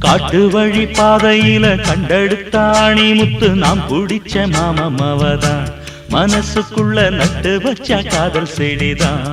காட்டு வழி பாதையில கண்டெடுத்த ஆணி முத்து நாம் பிடிச்ச மாமம் அவதான் மனசுக்குள்ள நட்டு வச்ச காதல் செடிதான்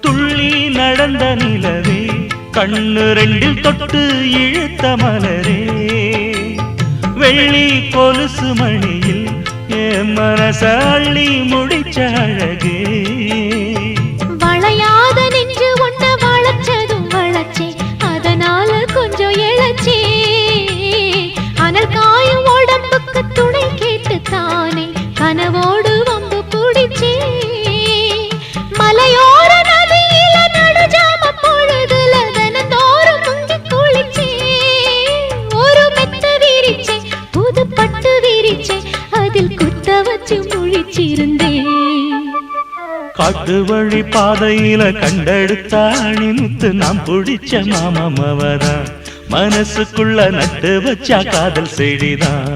துள்ளி நடந்த நிலவே கண்ணு ரெண்டில் தொட்டு இழுத்த மலரே வெள்ளி கொலுசு மணியில் என் மனச அள்ளி முடிச்ச அழகே வளையாத நெஞ்சு ஒன்ன வளைச்சதும் வளைச்சே அதனால கொஞ்சம் இழைச்சே அனல் காயும் உடம்புக்கு துணை கேட்டு தானே கனவோடு வம்பு பிடிச்சே மலையோர நதியில நடுஜாம பொழுதுல தினந்தோறும் முங்கி குளிச்சே ஒரு மெத்த விரிச்சே புது பட்டு விரிச்சே அதில் குத்த வச்சு முழிச்சிருந்தேன் காட்டு வழி பாதையில கண்டெடுத்த ஆணி முத்து நாம் பிடிச்ச மாமம் அவதான் மனசுக்குள்ள நட்டு வச்ச காதல் செடிதான்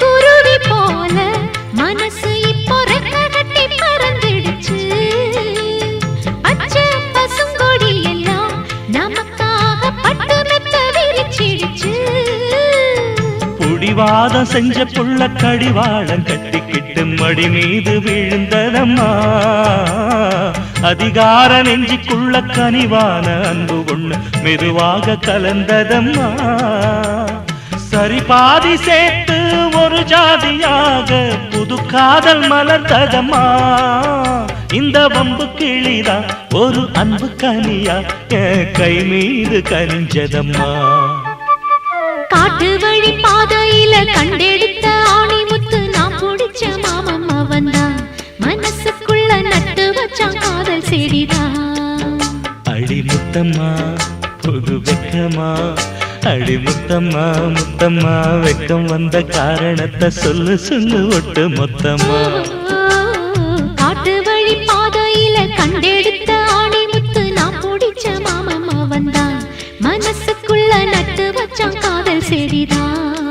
குருவி போல மனசு இப்போ ரெக்ககட்டி பறந்துடுச்சு பச்சை பசுங்கொடி எல்லாம் நமக்காக பட்டு மெத்த விரிச்சிடுச்சு புடிவாதம் செஞ்ச புள்ள கடிவாளம் கட்டிக்கிட்டு மடி மீது விழுந்ததம்மா அதிகார நெஞ்சுக்குள்ள கனிவான அன்பு ஒண்ணு மெதுவாக கலந்ததம்மா சரி பாதி சேர்த்து ஒரு ஜாதியாக புது காதல் மலர்ந்ததம்மா இந்த வம்பு கிளிதா ஒரு அன்பு கனியா கை மீது கனிஞ்சதம்மா காட்டு வழி பாதையில கண்டெடுத்த ஆணி முத்து நாம் பிடிச்ச மாமம் அவன்தான் மனசுக்குள்ள நட்டு வச்சான் காதல் செடிதான் அடி முத்தம்மா புது வெக்கமா அடி முத்தம்மா முத்தம்மா வெக்கம் வந்த காரணத்தை சொல்லு சொல்லு ஒட்டு மொத்தமா காட்டு வழி பாதையில கண்டெடுத்த ஆணி முத்து நாம் பிடிச்ச மாமம் அவன்தான் மனசுக்குள்ள நட்டு வச்சான் காதல் செடிதான்